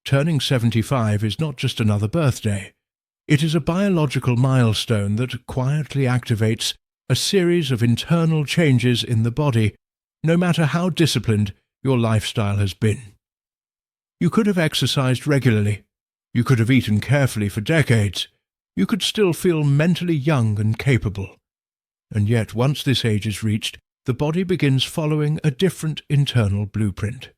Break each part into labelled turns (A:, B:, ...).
A: turning 75 is not just another birthday. It is a biological milestone that quietly activates a series of internal changes in the body, no matter how disciplined your lifestyle has been. You could have exercised regularly. You could have eaten carefully for decades. You could still feel mentally young and capable. And yet, once this age is reached, the body begins following a different internal blueprint.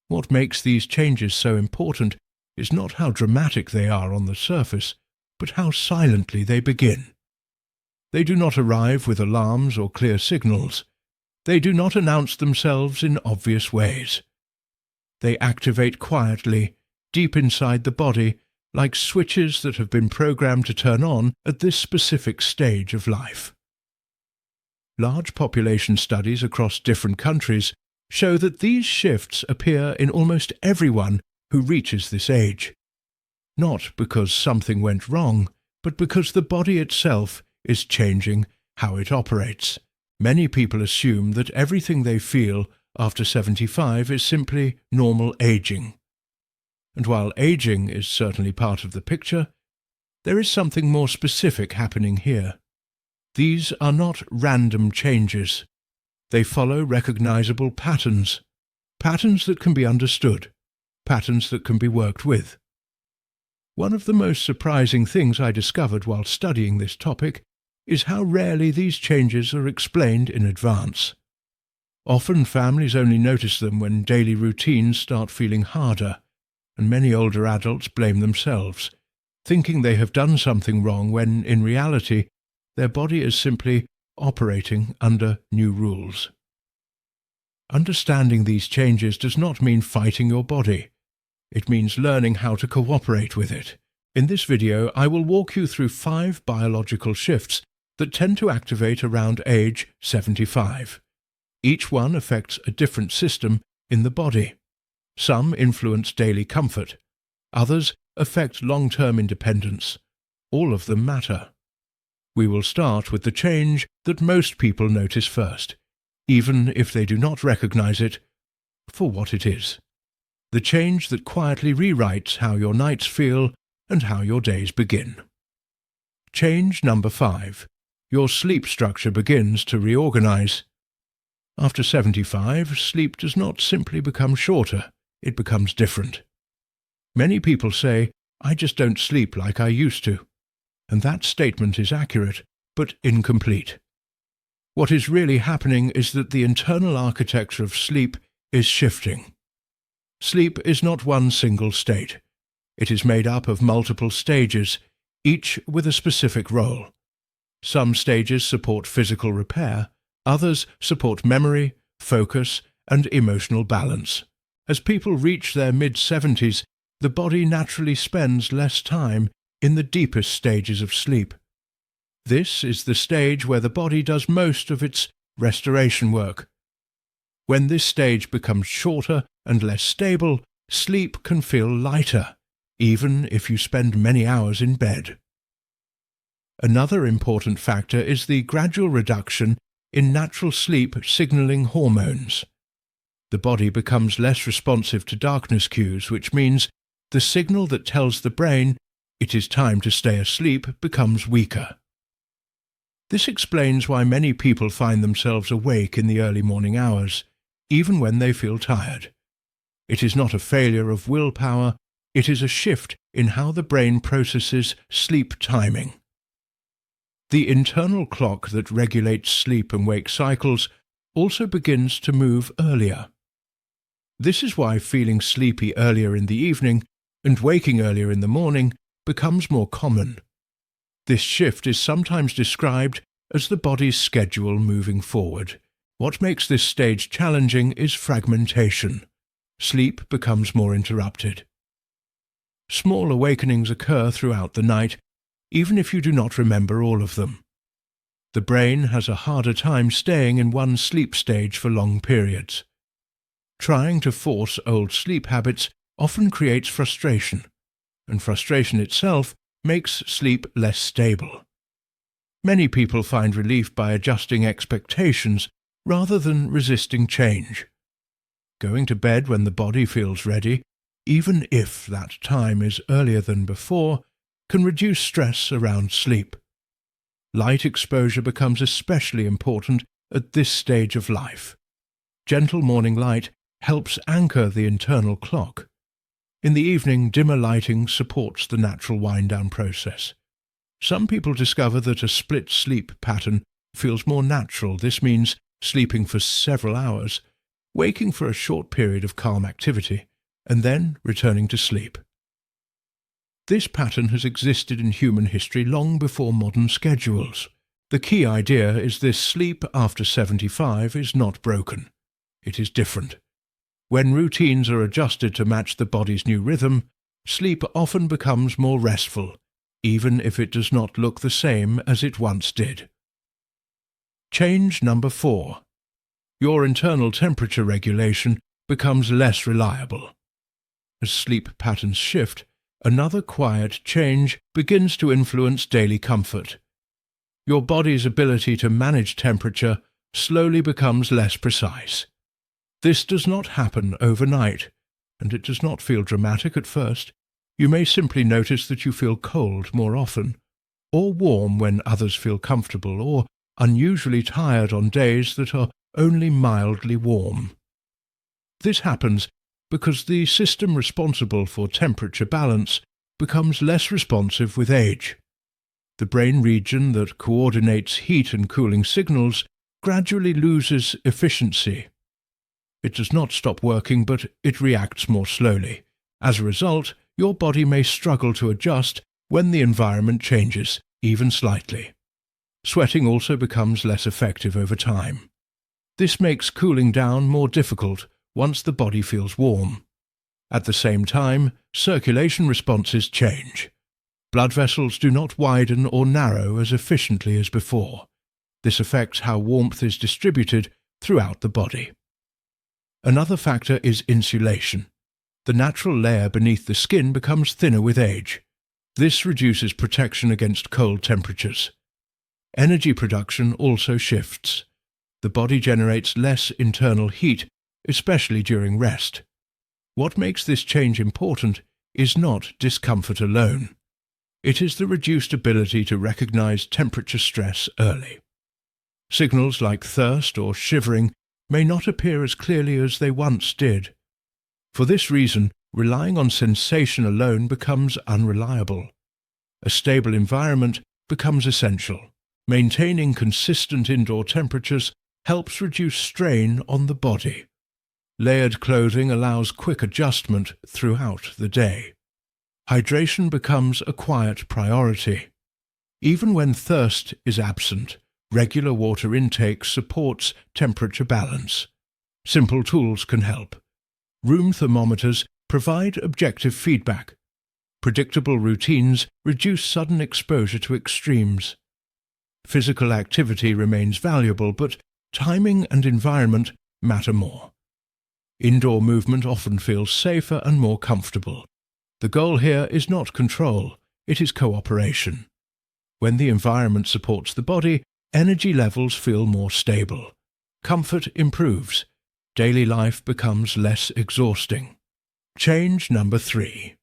A: What makes these changes so important is not how dramatic they are on the surface, but how silently they begin. They do not arrive with alarms or clear signals. They do not announce themselves in obvious ways. They activate quietly, deep inside the body, like switches that have been programmed to turn on at this specific stage of life. Large population studies across different countries show that these shifts appear in almost everyone who reaches this age. Not because something went wrong, but because the body itself is changing how it operates. Many people assume that everything they feel after 75 is simply normal aging. And while aging is certainly part of the picture, there is something more specific happening here. These are not random changes. They follow recognizable patterns, patterns that can be understood, patterns that can be worked with. One of the most surprising things I discovered while studying this topic is how rarely these changes are explained in advance. Often families only notice them when daily routines start feeling harder, and many older adults blame themselves, thinking they have done something wrong when, in reality, their body is simply operating under new rules. Understanding these changes does not mean fighting your body. It means learning how to cooperate with it. In this video, I will walk you through 5 biological shifts that tend to activate around age 75. Each one affects a different system in the body. Some influence daily comfort. Others affect long-term independence. All of them matter. We will start with the change that most people notice first, even if they do not recognize it for what it is. The change that quietly rewrites how your nights feel and how your days begin. Change number 5. Your sleep structure begins to reorganize. After 75, sleep does not simply become shorter, it becomes different. Many people say, "I just don't sleep like I used to." And that statement is accurate, but incomplete. What is really happening is that the internal architecture of sleep is shifting. Sleep is not one single state. It is made up of multiple stages, each with a specific role. Some stages support physical repair, others support memory, focus, and emotional balance. As people reach their mid-70s, the body naturally spends less time in the deepest stages of sleep. This is the stage where the body does most of its restoration work. When this stage becomes shorter and less stable, sleep can feel lighter, even if you spend many hours in bed. Another important factor is the gradual reduction in natural sleep signaling hormones. The body becomes less responsive to darkness cues, which means the signal that tells the brain it is time to stay asleep becomes weaker. This explains why many people find themselves awake in the early morning hours, even when they feel tired. It is not a failure of willpower, it is a shift in how the brain processes sleep timing. The internal clock that regulates sleep and wake cycles also begins to move earlier. This is why feeling sleepy earlier in the evening and waking earlier in the morning becomes more common. This shift is sometimes described as the body's schedule moving forward. What makes this stage challenging is fragmentation. Sleep becomes more interrupted. Small awakenings occur throughout the night, even if you do not remember all of them. The brain has a harder time staying in one sleep stage for long periods. Trying to force old sleep habits often creates frustration, and frustration itself makes sleep less stable. Many people find relief by adjusting expectations rather than resisting change. Going to bed when the body feels ready, even if that time is earlier than before, can reduce stress around sleep. Light exposure becomes especially important at this stage of life. Gentle morning light helps anchor the internal clock. In the evening, dimmer lighting supports the natural wind-down process. Some people discover that a split sleep pattern feels more natural. This means sleeping for several hours, waking for a short period of calm activity, and then returning to sleep. This pattern has existed in human history long before modern schedules. The key idea is this: sleep after 75 is not broken. It is different. When routines are adjusted to match the body's new rhythm, sleep often becomes more restful, even if it does not look the same as it once did. Change number 4. Your internal temperature regulation becomes less reliable. As sleep patterns shift, another quiet change begins to influence daily comfort. Your body's ability to manage temperature slowly becomes less precise. This does not happen overnight, and it does not feel dramatic at first. You may simply notice that you feel cold more often, or warm when others feel comfortable, or unusually tired on days that are only mildly warm. This happens because the system responsible for temperature balance becomes less responsive with age. The brain region that coordinates heat and cooling signals gradually loses efficiency. It does not stop working, but it reacts more slowly. As a result, your body may struggle to adjust when the environment changes, even slightly. Sweating also becomes less effective over time. This makes cooling down more difficult once the body feels warm. At the same time, circulation responses change. Blood vessels do not widen or narrow as efficiently as before. This affects how warmth is distributed throughout the body. Another factor is insulation. The natural layer beneath the skin becomes thinner with age. This reduces protection against cold temperatures. Energy production also shifts. The body generates less internal heat, especially during rest. What makes this change important is not discomfort alone. It is the reduced ability to recognize temperature stress early. Signals like thirst or shivering may not appear as clearly as they once did. For this reason, relying on sensation alone becomes unreliable. A stable environment becomes essential. Maintaining consistent indoor temperatures helps reduce strain on the body. Layered clothing allows quick adjustment throughout the day. Hydration becomes a quiet priority. Even when thirst is absent, regular water intake supports temperature balance. Simple tools can help. Room thermometers provide objective feedback. Predictable routines reduce sudden exposure to extremes. Physical activity remains valuable, but timing and environment matter more. Indoor movement often feels safer and more comfortable. The goal here is not control, it is cooperation. When the environment supports the body, energy levels feel more stable. Comfort improves. Daily life becomes less exhausting. Change number 3.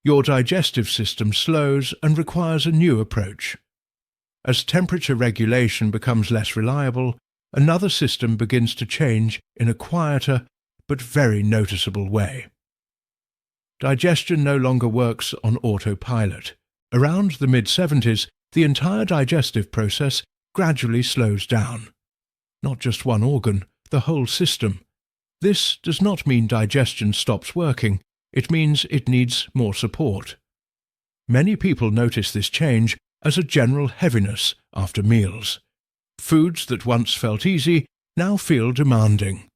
A: Your digestive system slows and requires a new approach. As temperature regulation becomes less reliable, another system begins to change in a quieter but very noticeable way. Digestion no longer works on autopilot. Around the mid-70s, the entire digestive process gradually slows down. Not just one organ, the whole system. This does not mean digestion stops working, it means it needs more support. Many people notice this change as a general heaviness after meals. Foods that once felt easy now feel demanding.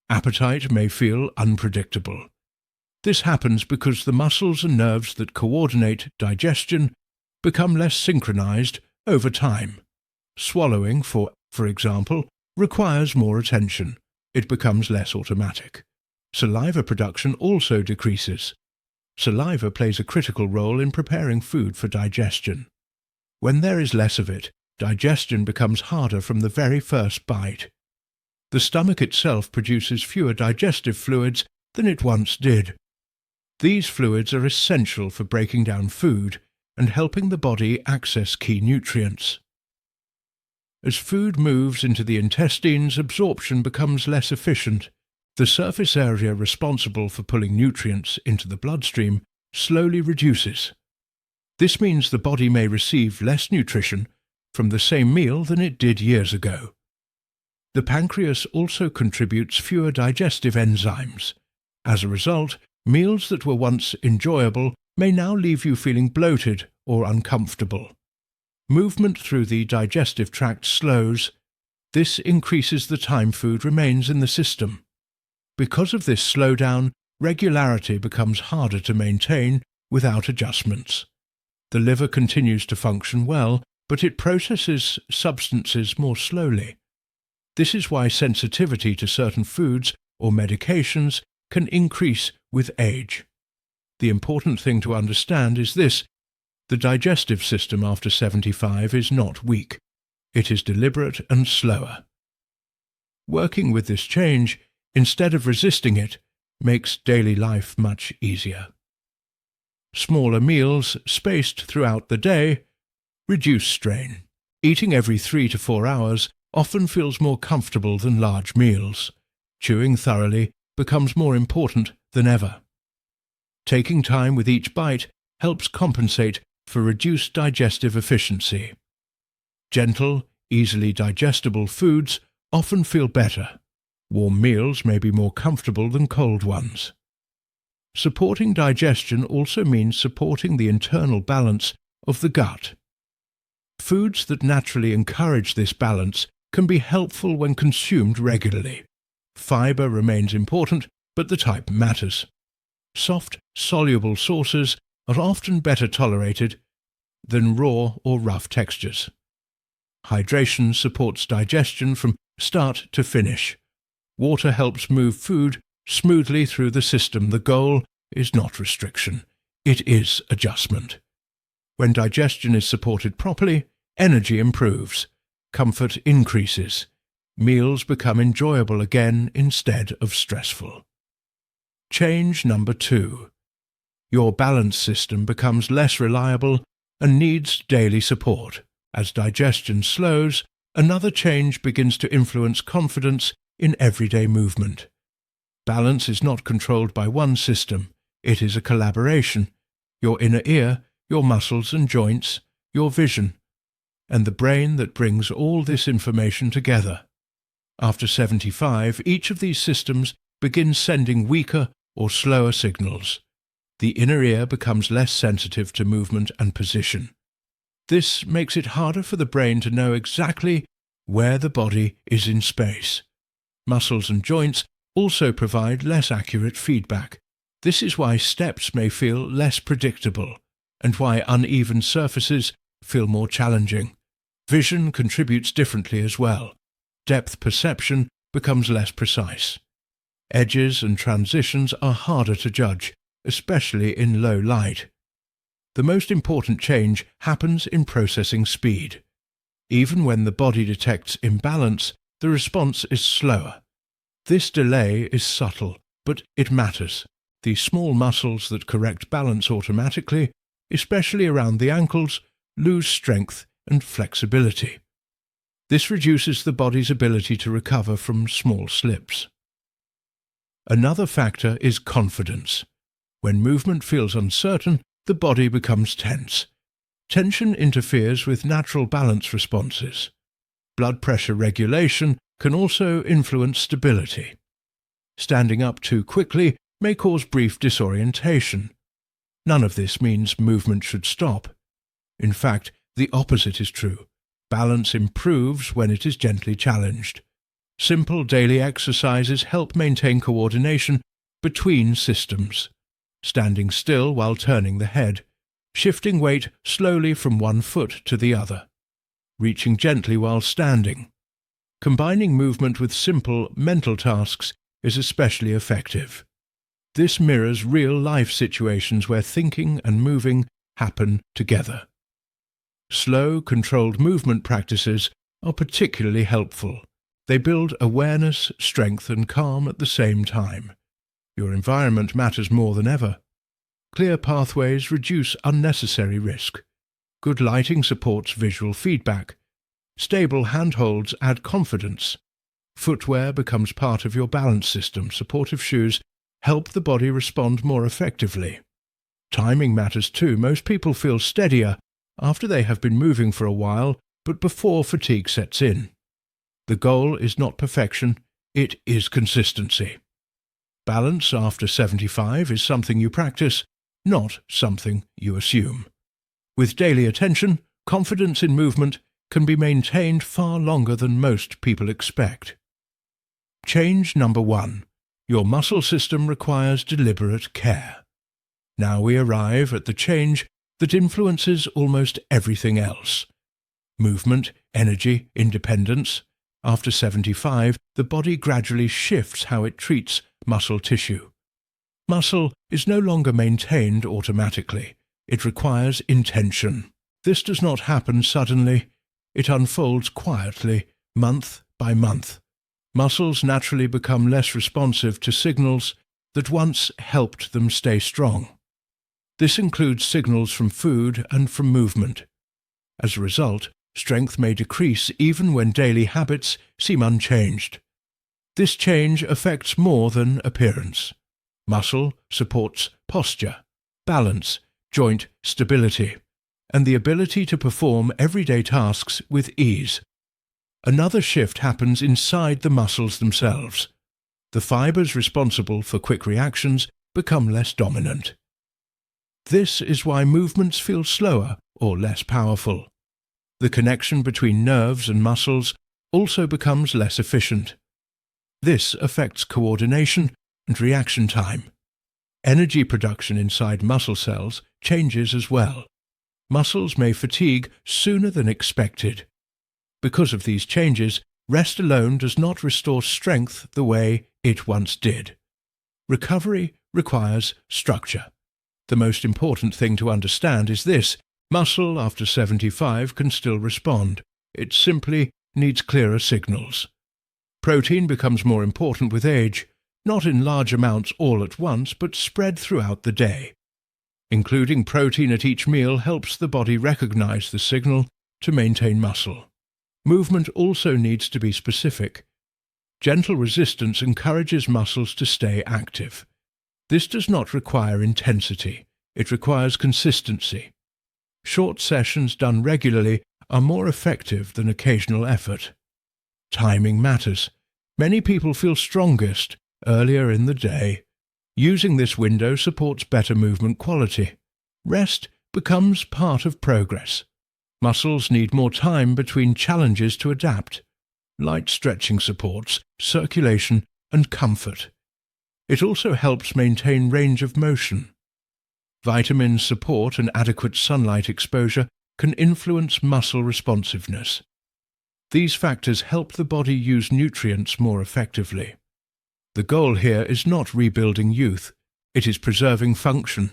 A: Appetite may feel unpredictable. This happens because the muscles and nerves that coordinate digestion become less synchronized over time. Swallowing, for example, requires more attention. It becomes less automatic. Saliva production also decreases. Saliva plays a critical role in preparing food for digestion. When there is less of it, digestion becomes harder from the very first bite. The stomach itself produces fewer digestive fluids than it once did. These fluids are essential for breaking down food and helping the body access key nutrients. As food moves into the intestines, absorption becomes less efficient. The surface area responsible for pulling nutrients into the bloodstream slowly reduces. This means the body may receive less nutrition from the same meal than it did years ago. The pancreas also contributes fewer digestive enzymes. As a result, meals that were once enjoyable may now leave you feeling bloated or uncomfortable. Movement through the digestive tract slows. This increases the time food remains in the system. Because of this slowdown, regularity becomes harder to maintain without adjustments. The liver continues to function well, but it processes substances more slowly. This is why sensitivity to certain foods or medications can increase with age. The important thing to understand is this: the digestive system after 75 is not weak. It is deliberate and slower. Working with this change, instead of resisting it, makes daily life much easier. Smaller meals, spaced throughout the day, reduce strain. Eating every 3 to 4 hours often feels more comfortable than large meals. Chewing thoroughly becomes more important than ever. Taking time with each bite helps compensate for reduced digestive efficiency. Gentle, easily digestible foods often feel better. Warm meals may be more comfortable than cold ones. Supporting digestion also means supporting the internal balance of the gut. Foods that naturally encourage this balance can be helpful when consumed regularly. Fiber remains important, but the type matters. Soft, soluble sauces are often better tolerated than raw or rough textures. Hydration supports digestion from start to finish. Water helps move food smoothly through the system. The goal is not restriction, it is adjustment. When digestion is supported properly, energy improves, comfort increases, meals become enjoyable again instead of stressful. Change number 2. Your balance system becomes less reliable and needs daily support. As digestion slows, another change begins to influence confidence in everyday movement. Balance is not controlled by one system, it is a collaboration. Your inner ear, your muscles and joints, your vision, and the brain that brings all this information together. After 75, each of these systems begins sending weaker or slower signals. The inner ear becomes less sensitive to movement and position. This makes it harder for the brain to know exactly where the body is in space. Muscles and joints also provide less accurate feedback. This is why steps may feel less predictable, and why uneven surfaces feel more challenging. Vision contributes differently as well. Depth perception becomes less precise. Edges and transitions are harder to judge, especially in low light. The most important change happens in processing speed. Even when the body detects imbalance, the response is slower. This delay is subtle, but it matters. The small muscles that correct balance automatically, especially around the ankles, lose strength and flexibility. This reduces the body's ability to recover from small slips. Another factor is confidence. When movement feels uncertain, the body becomes tense. Tension interferes with natural balance responses. Blood pressure regulation can also influence stability. Standing up too quickly may cause brief disorientation. None of this means movement should stop. In fact, the opposite is true. Balance improves when it is gently challenged. Simple daily exercises help maintain coordination between systems. Standing still while turning the head, shifting weight slowly from one foot to the other, reaching gently while standing. Combining movement with simple mental tasks is especially effective. This mirrors real-life situations where thinking and moving happen together. Slow, controlled movement practices are particularly helpful. They build awareness, strength, and calm at the same time. Your environment matters more than ever. Clear pathways reduce unnecessary risk. Good lighting supports visual feedback. Stable handholds add confidence. Footwear becomes part of your balance system. Supportive shoes help the body respond more effectively. Timing matters too. Most people feel steadier after they have been moving for a while, but before fatigue sets in. The goal is not perfection, it is consistency. Balance after 75 is something you practice, not something you assume. With daily attention, confidence in movement can be maintained far longer than most people expect. Change number 1. Your muscle system requires deliberate care. Now we arrive at the change that influences almost everything else. Movement, energy, independence. After 75, the body gradually shifts how it treats muscle tissue. Muscle is no longer maintained automatically. It requires intention. This does not happen suddenly. It unfolds quietly, month by month. Muscles naturally become less responsive to signals that once helped them stay strong. This includes signals from food and from movement. As a result, strength may decrease even when daily habits seem unchanged. This change affects more than appearance. Muscle supports posture, balance, joint stability, and the ability to perform everyday tasks with ease. Another shift happens inside the muscles themselves. The fibers responsible for quick reactions become less dominant. This is why movements feel slower or less powerful. The connection between nerves and muscles also becomes less efficient. This affects coordination and reaction time. Energy production inside muscle cells changes as well. Muscles may fatigue sooner than expected. Because of these changes, rest alone does not restore strength the way it once did. Recovery requires structure. The most important thing to understand is this: muscle after 75 can still respond. It simply needs clearer signals. Protein becomes more important with age, not in large amounts all at once, but spread throughout the day. Including protein at each meal helps the body recognize the signal to maintain muscle. Movement also needs to be specific. Gentle resistance encourages muscles to stay active. This does not require intensity, it requires consistency. Short sessions done regularly are more effective than occasional effort. Timing matters. Many people feel strongest earlier in the day. Using this window supports better movement quality. Rest becomes part of progress. Muscles need more time between challenges to adapt. Light stretching supports circulation and comfort. It also helps maintain range of motion. Vitamins support and adequate sunlight exposure can influence muscle responsiveness. These factors help the body use nutrients more effectively. The goal here is not rebuilding youth, it is preserving function.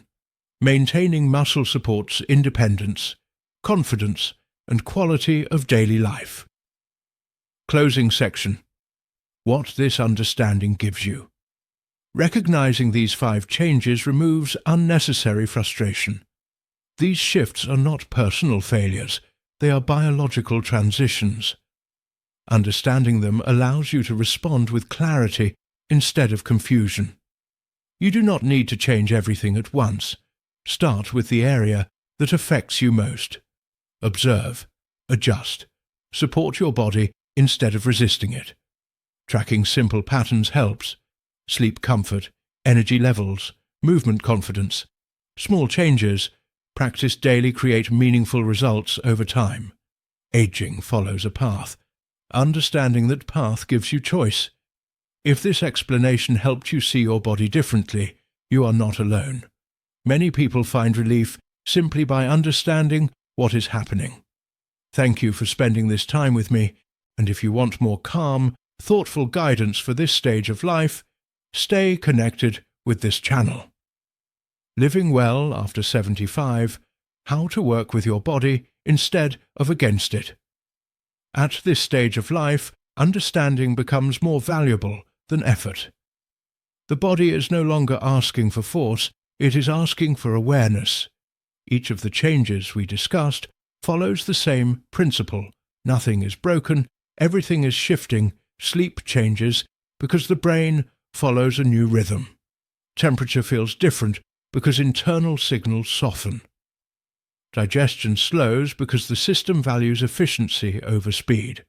A: Maintaining muscle supports independence, confidence, and quality of daily life. Closing section. What this understanding gives you. Recognizing these 5 changes removes unnecessary frustration. These shifts are not personal failures, they are biological transitions. Understanding them allows you to respond with clarity instead of confusion. You do not need to change everything at once. Start with the area that affects you most. Observe, adjust, support your body instead of resisting it. Tracking simple patterns helps. Sleep comfort, energy levels, movement confidence. Small changes, practiced daily, create meaningful results over time. Aging follows a path. Understanding that path gives you choice. If this explanation helped you see your body differently, you are not alone. Many people find relief simply by understanding what is happening. Thank you for spending this time with me, and if you want more calm, thoughtful guidance for this stage of life, stay connected with this channel. Living well after 75, how to work with your body instead of against it. At this stage of life, understanding becomes more valuable than effort. The body is no longer asking for force, It is asking for awareness. Each of the changes we discussed follows the same principle. Nothing is broken, everything is shifting, sleep changes because the brain follows a new rhythm. Temperature feels different because internal signals soften. Digestion slows because the system values efficiency over speed.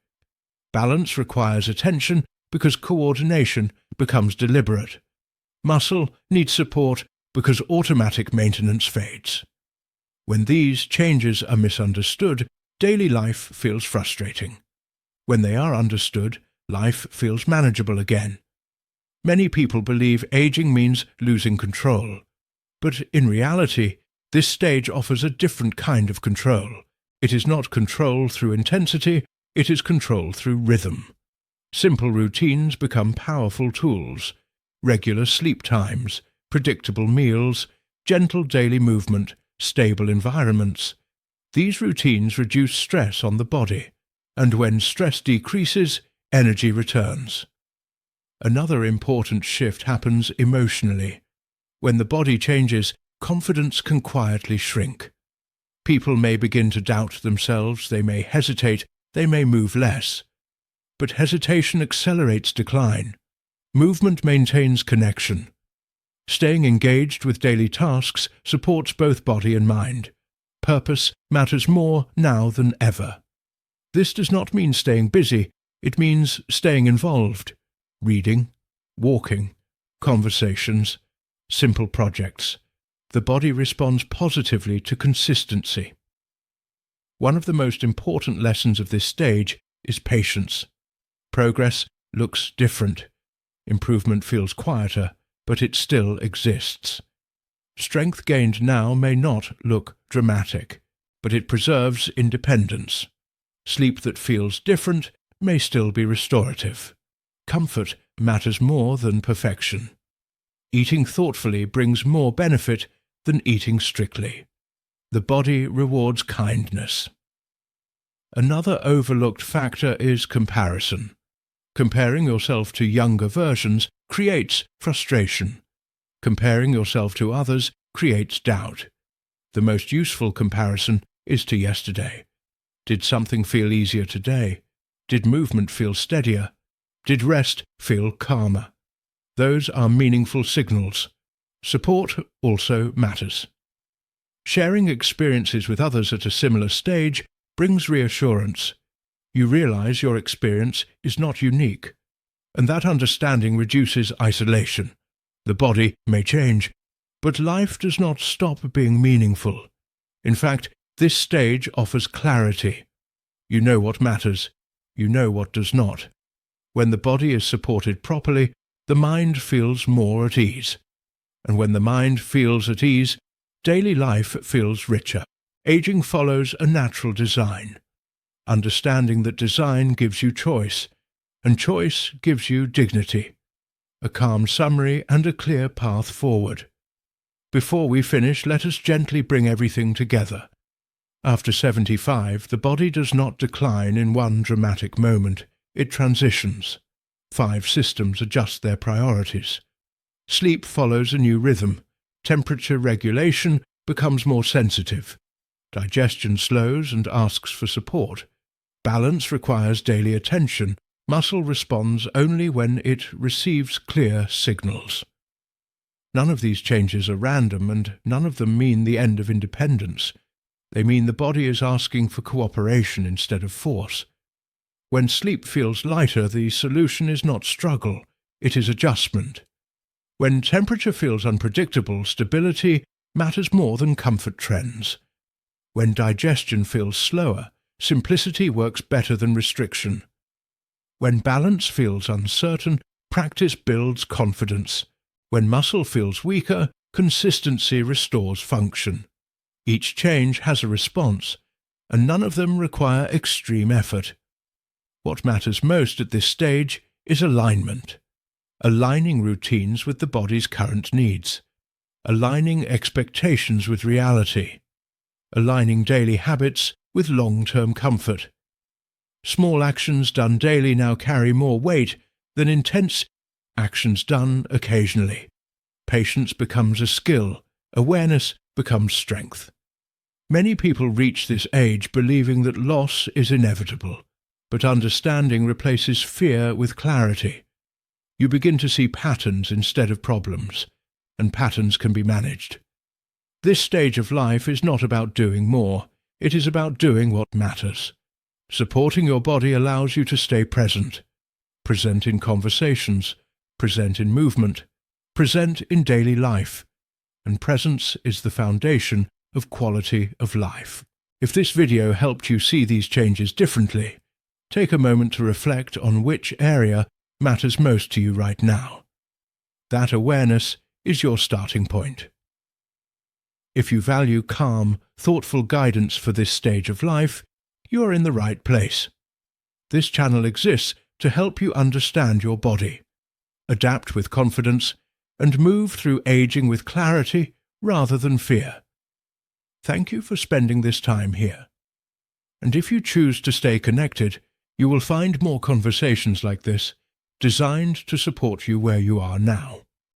A: Balance requires attention because coordination becomes deliberate. Muscle needs support because automatic maintenance fades. When these changes are misunderstood, daily life feels frustrating. When they are understood, life feels manageable again. Many people believe aging means losing control. But in reality, this stage offers a different kind of control. It is not control through intensity, it is control through rhythm. Simple routines become powerful tools. Regular sleep times, predictable meals, gentle daily movement, stable environments. These routines reduce stress on the body, and when stress decreases, energy returns. Another important shift happens emotionally. When the body changes, confidence can quietly shrink. People may begin to doubt themselves, they may hesitate, they may move less. But hesitation accelerates decline. Movement maintains connection. Staying engaged with daily tasks supports both body and mind. Purpose matters more now than ever. This does not mean staying busy, it means staying involved. Reading, walking, conversations, simple projects. The body responds positively to consistency. One of the most important lessons of this stage is patience. Progress looks different. Improvement feels quieter, but it still exists. Strength gained now may not look dramatic, but it preserves independence. Sleep that feels different may still be restorative. Comfort matters more than perfection. Eating thoughtfully brings more benefit than eating strictly. The body rewards kindness. Another overlooked factor is comparison. Comparing yourself to younger versions creates frustration. Comparing yourself to others creates doubt. The most useful comparison is to yesterday. Did something feel easier today? Did movement feel steadier? Did rest feel calmer? Those are meaningful signals. Support also matters. Sharing experiences with others at a similar stage brings reassurance. You realize your experience is not unique, and that understanding reduces isolation. The body may change, but life does not stop being meaningful. In fact, this stage offers clarity. You know what matters. You know what does not. When the body is supported properly, the mind feels more at ease. And when the mind feels at ease, daily life feels richer. Aging follows a natural design. Understanding that design gives you choice, and choice gives you dignity, a calm summary and a clear path forward. Before we finish, let us gently bring everything together. After 75, the body does not decline in one dramatic moment. It transitions. 5 systems adjust their priorities. Sleep follows a new rhythm. Temperature regulation becomes more sensitive. Digestion slows and asks for support. Balance requires daily attention. Muscle responds only when it receives clear signals. None of these changes are random, and none of them mean the end of independence. They mean the body is asking for cooperation instead of force. When sleep feels lighter, the solution is not struggle, it is adjustment. When temperature feels unpredictable, stability matters more than comfort trends. When digestion feels slower, simplicity works better than restriction. When balance feels uncertain, practice builds confidence. When muscle feels weaker, consistency restores function. Each change has a response, and none of them require extreme effort. What matters most at this stage is alignment. Aligning routines with the body's current needs. Aligning expectations with reality. Aligning daily habits with long-term comfort. Small actions done daily now carry more weight than intense actions done occasionally. Patience becomes a skill, Awareness becomes strength. Many people reach this age believing that loss is inevitable, but understanding replaces fear with clarity. You begin to see patterns instead of problems, and patterns can be managed. This stage of life is not about doing more, it is about doing what matters. Supporting your body allows you to stay present. Present in conversations, present in movement, present in daily life. And presence is the foundation of quality of life. If this video helped you see these changes differently, take a moment to reflect on which area matters most to you right now. That awareness is your starting point. If you value calm, thoughtful guidance for this stage of life, you are in the right place. This channel exists to help you understand your body, adapt with confidence, and move through aging with clarity rather than fear. Thank you for spending this time here. And if you choose to stay connected, you will find more conversations like this, designed to support you where you are now.